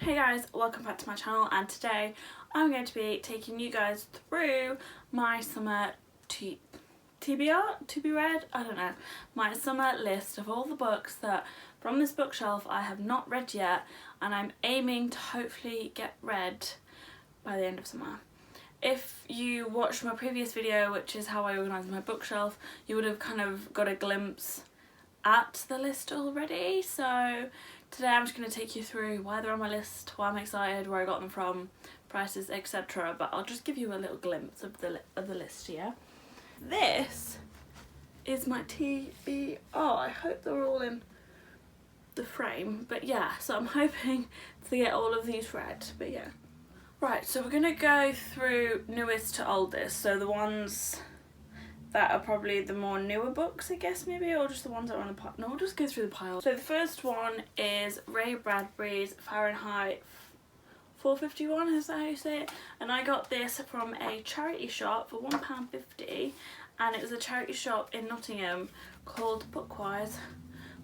Hey guys, welcome back to my channel, and today I'm going to be taking you guys through my summer TBR? To be read? I don't know. My summer list of all the books that from this bookshelf I have not read yet and I'm aiming to hopefully get read by the end of summer. If you watched my previous video, which is how I organise my bookshelf, you would have kind of got a glimpse at the list already. So today I'm just going to take you through why they're on my list, why I'm excited, where I got them from, prices, etc. But I'll just give you a little glimpse of the list here. This is my TBR. I hope they're all in the frame, but yeah, so I'm hoping to get all of these read, but yeah. Right, so we're going to go through newest to oldest, so the ones that are probably the more newer books, I guess, maybe, or just the ones that are on the pile. No, we'll just go through the pile. So the first one is Ray Bradbury's Fahrenheit 451, is that how you say it? And I got this from a charity shop for £1.50, and it was a charity shop in Nottingham called Bookwise,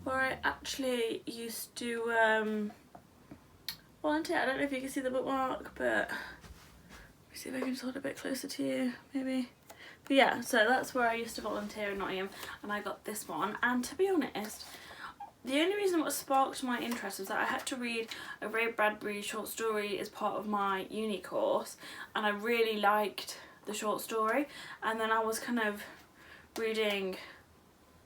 where I actually used to volunteer. I don't know if you can see the bookmark, but let me see if I can just hold it a bit closer to you, maybe. But yeah, so that's where I used to volunteer in Nottingham, and I got this one. And to be honest, the only reason what sparked my interest was that I had to read a Ray Bradbury short story as part of my uni course, and I really liked the short story. And then I was kind of reading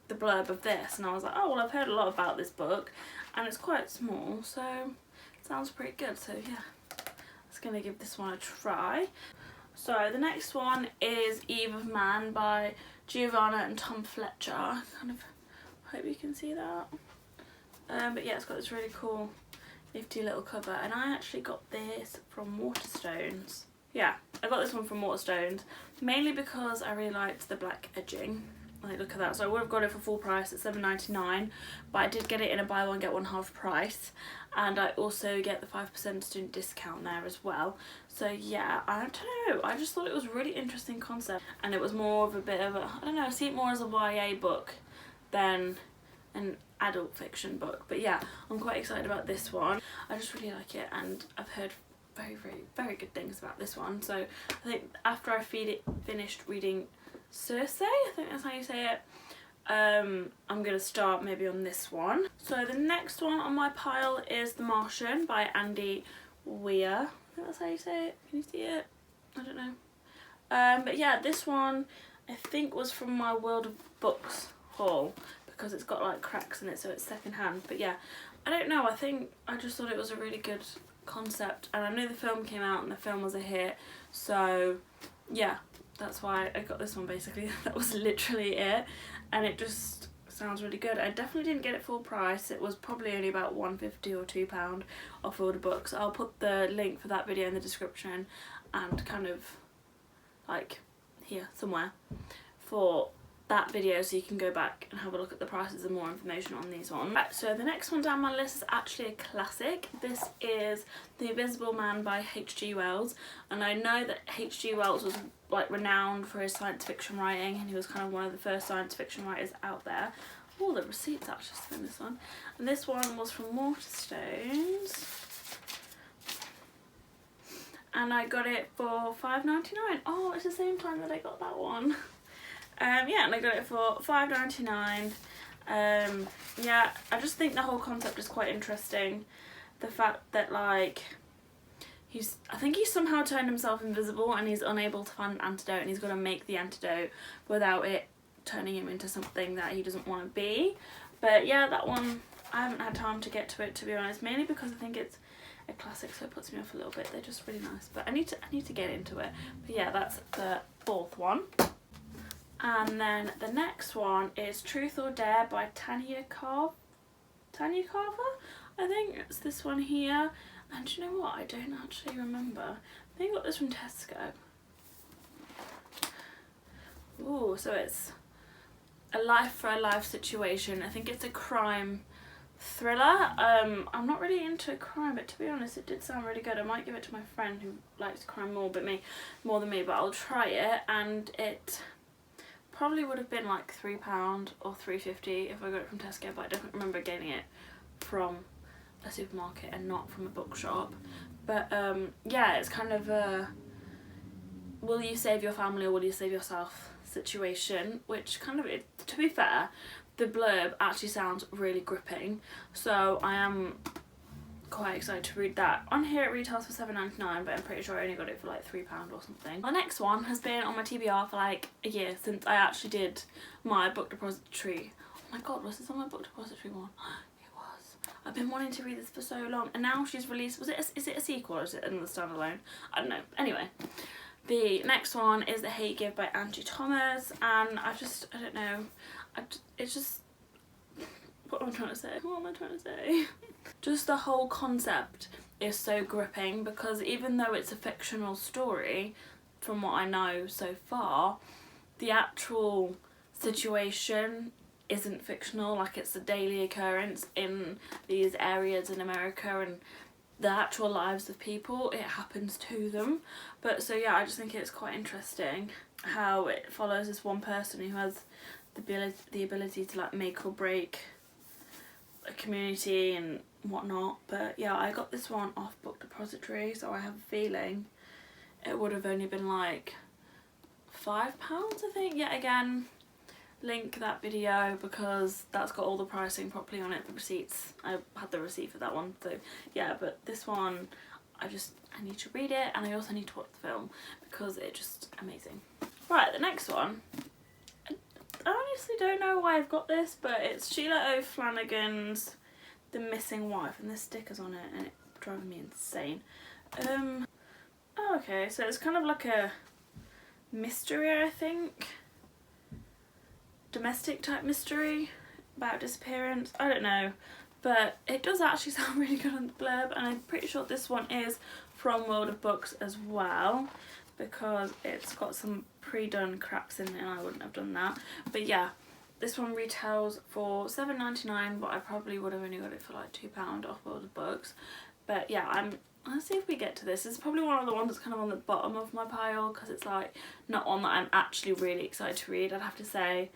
the blurb of this, and I was like, oh well, I've heard a lot about this book, and it's quite small, so it sounds pretty good. So yeah, I was gonna give this one a try. So the next one is Eve of Man by Giovanna and Tom Fletcher. I kind of hope you can see that. But yeah, it's got this really cool nifty little cover, and I actually got this from Waterstones. Yeah, I got this one from Waterstones mainly because I really liked the black edging. Like, look at that. So I would have got it for full price at £7.99, but I did get it in a buy one get one half price, and I also get the 5% student discount there as well. So yeah, I don't know, I just thought it was a really interesting concept, and it was more of a bit of a, I don't know, I see it more as a YA book than an adult fiction book. But yeah, I'm quite excited about this one. I just really like it, and I've heard very good things about this one. So I think after I finished reading Circe, I think that's how you say it, I'm gonna start maybe on this one. So the next one on my pile is The Martian by Weir. I think that's how you say it. Can you see it? I don't know. But yeah, this one I think was from my World of Books haul, because it's got like cracks in it, so it's second hand. But yeah, I don't know, I think I just thought it was a really good concept, and I know the film came out and the film was a hit, so yeah, that's why I got this one basically. That was literally it, and it just sounds really good. I definitely didn't get it full price. It was probably only about £1.50 or £2 off all the books. I'll put the link for that video in the description, and kind of like here somewhere for that video, so you can go back and have a look at the prices and more information on these ones. Right, so the next one down my list is actually a classic. This is The Invisible Man by H.G. Wells, and I know that H.G. Wells was like renowned for his science fiction writing, and he was kind of one of the first science fiction writers out there. Oh, the receipts actually from this one. And this one was from Waterstones, and I got it for £5.99. Oh, it's the same time that I got that one. Yeah, and I got it for £5.99. Yeah, I just think the whole concept is quite interesting. The fact that like I think he's somehow turned himself invisible, and he's unable to find an antidote, and he's got to make the antidote without it turning him into something that he doesn't want to be. But yeah, that one, I haven't had time to get to it, to be honest, mainly because I think it's a classic, so it puts me off a little bit. They're just really nice, but I need to get into it. But yeah, that's the fourth one. And then the next one is Truth or Dare by Tanya Carver? I think it's this one here. And do you know what? I don't actually remember. I think I got this from Tesco. Ooh, so it's a life for a life situation. I think it's a crime thriller. I'm not really into crime, but to be honest, it did sound really good. I might give it to my friend who likes crime more than me, but I'll try it. And it probably would have been like £3 or £3.50 if I got it from Tesco, but I don't remember getting it from a supermarket and not from a bookshop. But yeah, it's kind of a will you save your family or will you save yourself situation, which kind of, to be fair, the blurb actually sounds really gripping, so I am quite excited to read that. On here it retails for $7.99, but I'm pretty sure I only got it for like £3 or something. The next one has been on my TBR for like a year since I actually did my book depository. Oh my god, was this on my book depository one? It was. I've been wanting to read this for so long, and now she's released, is it a sequel or is it another standalone? I don't know. Anyway, the next one is The Hate Give by Angie Thomas, and I don't know, it's just, what am I trying to say? Just the whole concept is so gripping, because even though it's a fictional story, from what I know so far, the actual situation isn't fictional, like it's a daily occurrence in these areas in America, and the actual lives of people, it happens to them. But so yeah, I just think it's quite interesting how it follows this one person who has the ability to like make or break a community and whatnot. But yeah, I got this one off Book Depository, so I have a feeling it would have only been like £5, I think. Yet again, link that video because that's got all the pricing properly on it, the receipts. I had the receipt for that one, so yeah. But this one, I need to read it, and I also need to watch the film because it's just amazing. Right, the next one, I honestly don't know why I've got this, but it's Sheila O'Flanagan's The Missing Wife, and there's stickers on it and it's driving me insane. Oh, okay, so it's kind of like a mystery, I think. Domestic type mystery about disappearance. I don't know, but it does actually sound really good on the blurb, and I'm pretty sure this one is from World of Books as well, because it's got some pre-done cracks in it and I wouldn't have done that. But yeah, this one retails for $7.99, but I probably would have only got it for like £2 off World of Books. But yeah, let's see if we get to this. It's probably one of the ones that's kind of on the bottom of my pile, because it's like not one that I'm actually really excited to read, I'd have to say.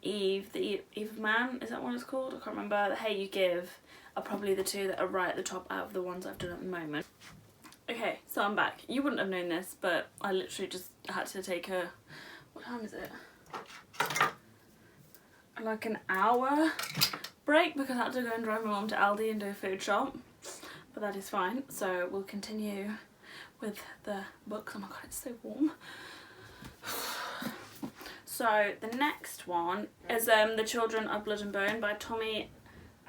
Eve of Man, is that what it's called? I can't remember. The Hate You Give are probably the two that are right at the top out of the ones I've done at the moment. Okay, so I'm back. You wouldn't have known this, but I literally just had to take what time is it? Like an hour break, because I had to go and drive my mum to Aldi and do a food shop. But that is fine, so we'll continue with the books. Oh my god, it's so warm. So the next one is The Children of Blood and Bone by Tommy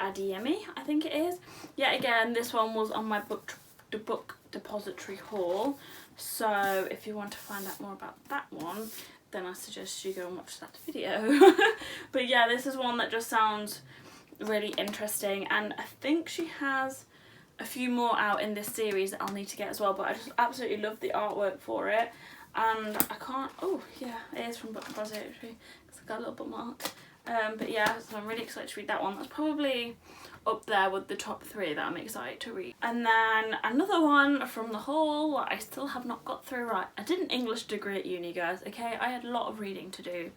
Adeyemi, I think it is. Yet again, this one was on my book depository haul, so if you want to find out more about that one, then I suggest you go and watch that video. But yeah, this is one that just sounds really interesting, and I think she has a few more out in this series that I'll need to get as well, but I just absolutely love the artwork for it. And I can't, oh yeah, it is from Book Depository, because I got a little bookmark. But yeah, so I'm really excited to read that one. That's probably up there with the top 3 that I'm excited to read. And then another one from the haul I still have not got through. Right, I did an English degree at uni, guys, okay? I had a lot of reading to do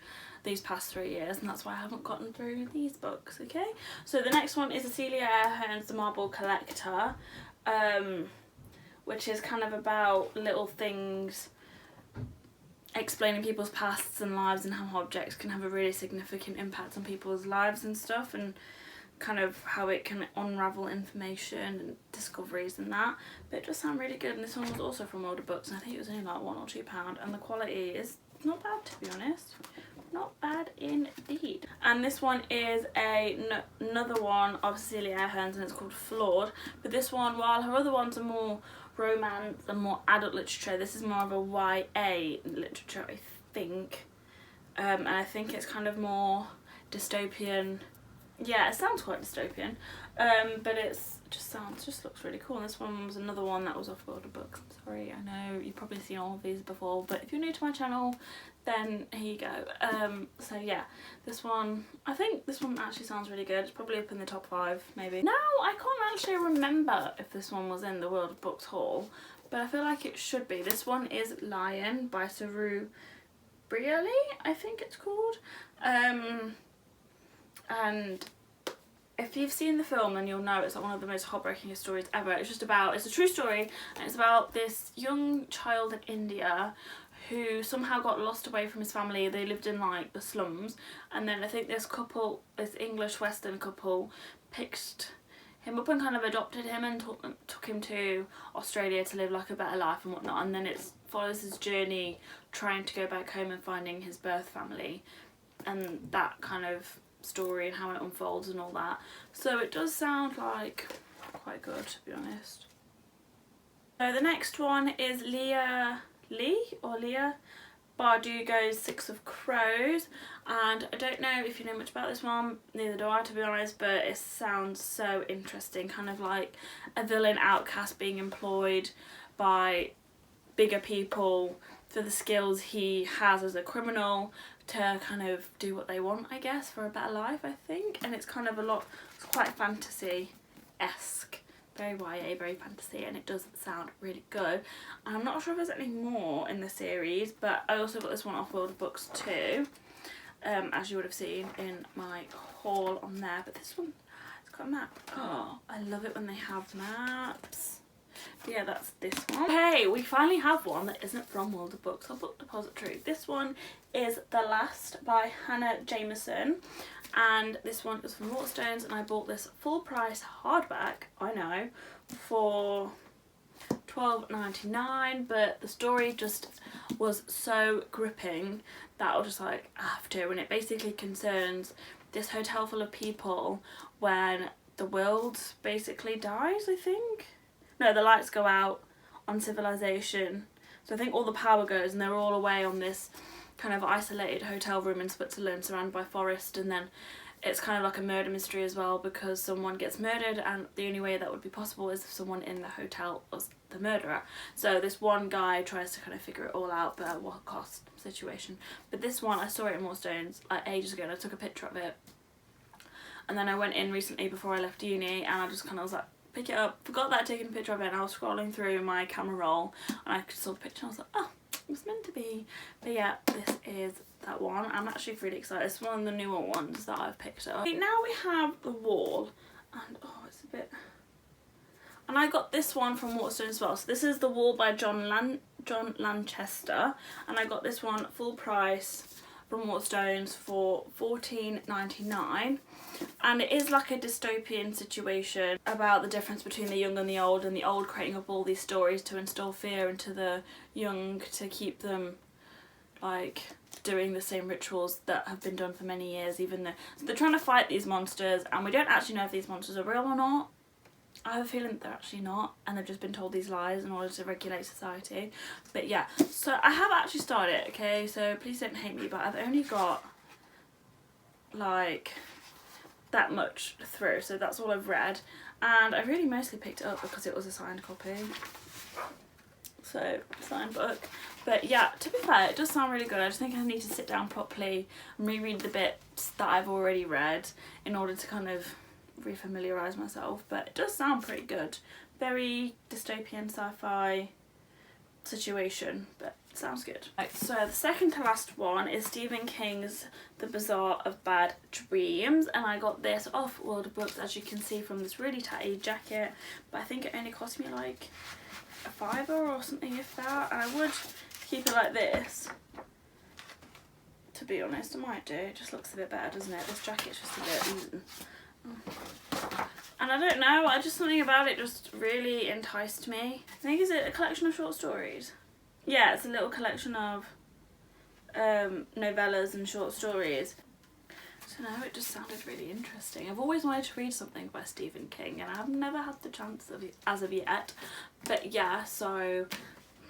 these past 3 years, and that's why I haven't gotten through these books, okay? So the next one is Cecilia Ahern's The Marble Collector, which is kind of about little things explaining people's pasts and lives, and how objects can have a really significant impact on people's lives and stuff, and kind of how it can unravel information and discoveries and that. But it does sound really good, and this one was also from Older Books, and I think it was only like £1 or £2, and the quality is not bad, to be honest. Not bad indeed. And this one is another one of Cecilia Ahern's, and it's called Flawed. But this one, while her other ones are more romance and more adult literature, this is more of a YA literature, I think. And I think it's kind of more dystopian. Yeah, it sounds quite dystopian, but it's just looks really cool. And this one was another one that was off World of Books. I'm sorry, I know you've probably seen all of these before, but if you're new to my channel, then here you go. So yeah, this one, I think this one actually sounds really good. It's probably up in the top 5 maybe. Now I can't actually remember if this one was in the World of Books haul, but I feel like it should be. This one is Lion by Saru, Briony, I think it's called. And if you've seen the film, then you'll know it's like one of the most heartbreaking stories ever. It's a true story, and it's about this young child in India who somehow got lost away from his family. They lived in like the slums, and then I think this English Western couple picked him up and kind of adopted him and took him to Australia to live like a better life and whatnot. And then it follows his journey trying to go back home and finding his birth family, and that kind of story and how it unfolds and all that. So it does sound like quite good, to be honest. So the next one is Leah Bardugo's Six of Crows, and I don't know if you know much about this one, neither do I, to be honest, but it sounds so interesting. Kind of like a villain outcast being employed by bigger people for the skills he has as a criminal to kind of do what they want, I guess, for a better life, I think. And it's kind of it's quite fantasy-esque, very YA, very fantasy, and it does sound really good. And I'm not sure if there's any more in the series, but I also got this one off World of Books too, as you would have seen in my haul on there. But this one, it's got a map. Oh, I love it when they have maps. Yeah, that's this one. Hey, we finally have one that isn't from World of Books or Book Depository. This one is The Last by Hannah Jameson, and this one is from Waterstones, and I bought this full price hardback, I know, for $12.99, but the story just was so gripping that I was just like, I have to. And it basically concerns this hotel full of people when the world basically dies, I think. No, the lights go out on civilization. So I think all the power goes and they're all away on this kind of isolated hotel room in Switzerland surrounded by forest, and then it's kind of like a murder mystery as well because someone gets murdered, and the only way that would be possible is if someone in the hotel was the murderer. So this one guy tries to kind of figure it all out, but at what cost situation. But this one, I saw it in Waterstones like ages ago and I took a picture of it. And then I went in recently before I left uni and I just kind of was like, pick it up, forgot that I'd taken a picture of it, and I was scrolling through my camera roll and I saw the picture and I was like, oh, it was meant to be. But yeah, this is that one. I'm actually really excited. It's one of the newer ones that I've picked up. Now we have The Wall, and oh, it's a bit... And I got this one from Waterstones as well. So this is The Wall by John Lanchester, and I got this one full price from Waterstones for $14.99, and it is like a dystopian situation about the difference between the young and the old creating up all these stories to instill fear into the young to keep them like doing the same rituals that have been done for many years, even though so they're trying to fight these monsters, and we don't actually know if these monsters are real or not. I have a feeling that they're actually not, and they've just been told these lies in order to regulate society. But yeah, so I have actually started it, okay, so please don't hate me, but I've only got like that much through, so that's all I've read, and I really mostly picked it up because it was a signed copy, so signed book. But yeah, to be fair, it does sound really good. I just think I need to sit down properly and reread the bits that I've already read in order to kind of refamiliarise myself, but it does sound pretty good. Very dystopian sci-fi situation, but it sounds good. Right, so the second to last one is Stephen King's The Bazaar of Bad Dreams, and I got this off World of Books, as you can see from this really tatty jacket, but I think it only cost me like a £5 or something, if that, and I would keep it like this. To be honest, I might do. It just looks a bit better, doesn't it? This jacket's just a bit... And I don't know, just something about it just really enticed me. I think, is it a collection of short stories? Yeah, it's a little collection of novellas and short stories. I don't know, it just sounded really interesting. I've always wanted to read something by Stephen King and I've never had the chance as of yet. But yeah, so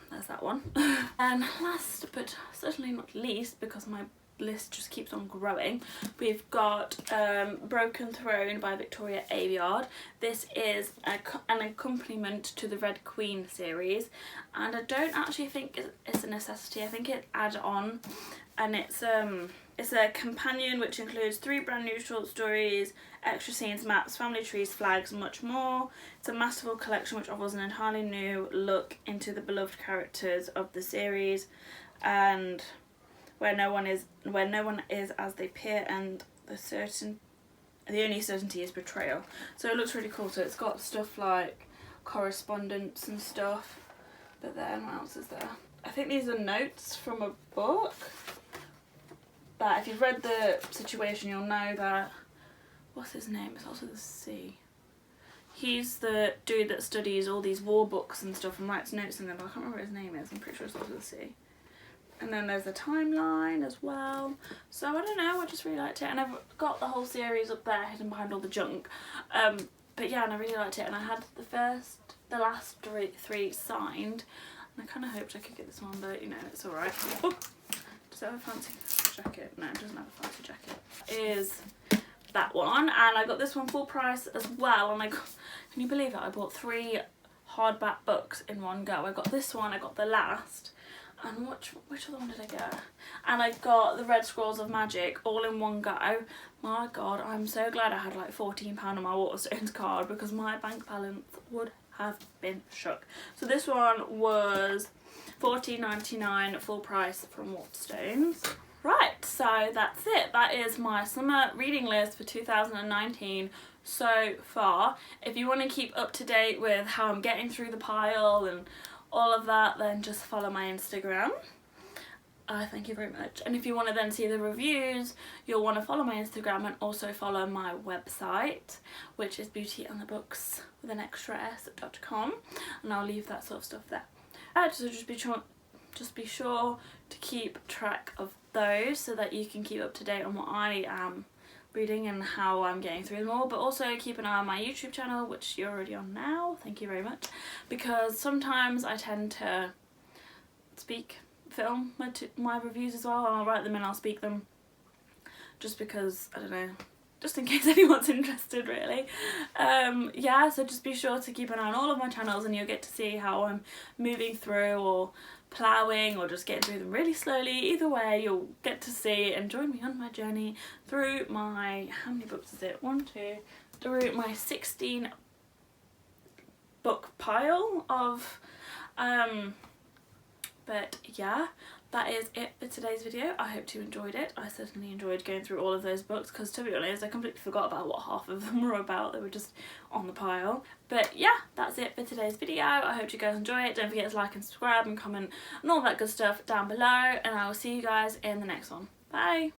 there's that one. And last but certainly not least, because my list just keeps on growing, we've got Broken Throne by Victoria Aveyard. This is an accompaniment to the Red Queen series, and I don't actually think it's a necessity. I think it adds on, and it's a companion which includes 3 brand new short stories, extra scenes, maps, family trees, flags, and much more. It's a masterful collection which offers an entirely new look into the beloved characters of the series, and where no one is as they appear, and the the only certainty is betrayal. So it looks really cool. So it's got stuff like correspondence and stuff. But then what else is there? I think these are notes from a book. But if you've read The Situation, you'll know that, what's his name? It's also the C. He's the dude that studies all these war books and stuff and writes notes in them, but I can't remember what his name is. I'm pretty sure it's also the C. And then there's a timeline as well. So I don't know, I just really liked it. And I've got the whole series up there hidden behind all the junk. But yeah, and I really liked it. And I had the last three signed. And I kind of hoped I could get this one, but you know, it's alright. Oh, does it have a fancy jacket? No, it doesn't have a fancy jacket. Is that one. And I got this one full price as well. And can you believe it? I bought 3 hardback books in one go. I got this one, I got the last. And which other one did I get? And I got the Red Scrolls of Magic all in one go. My god, I'm so glad I had like £14 on my Waterstones card because my bank balance would have been shook. So this one was $14.99 full price from Waterstones. Right, so that's it. That is my summer reading list for 2019 so far. If you want to keep up to date with how I'm getting through the pile and all of that, then just follow my Instagram. Thank you very much. And if you want to then see the reviews, you'll want to follow my Instagram and also follow my website, which is beautyandthebooks with an extra s.com, and I'll leave that sort of stuff there. So just be sure to keep track of those so that you can keep up to date on what I am reading and how I'm getting through them all. But also keep an eye on my YouTube channel, which you're already on now, thank you very much, because sometimes I tend to film my reviews as well, and I'll write them and I'll speak them just because, I don't know, just in case anyone's interested really. Yeah, so just be sure to keep an eye on all of my channels and you'll get to see how I'm moving through or ploughing or just getting through them really slowly. Either way, you'll get to see and join me on my journey through my, how many books is it? Through my 16 book pile of, but yeah, that is it for today's video. I hope you enjoyed it. I certainly enjoyed going through all of those books because, to be honest, I completely forgot about what half of them were about. They were just on the pile. But yeah, that's it for today's video. I hope you guys enjoy it. Don't forget to like and subscribe and comment and all that good stuff down below, and I will see you guys in the next one. Bye!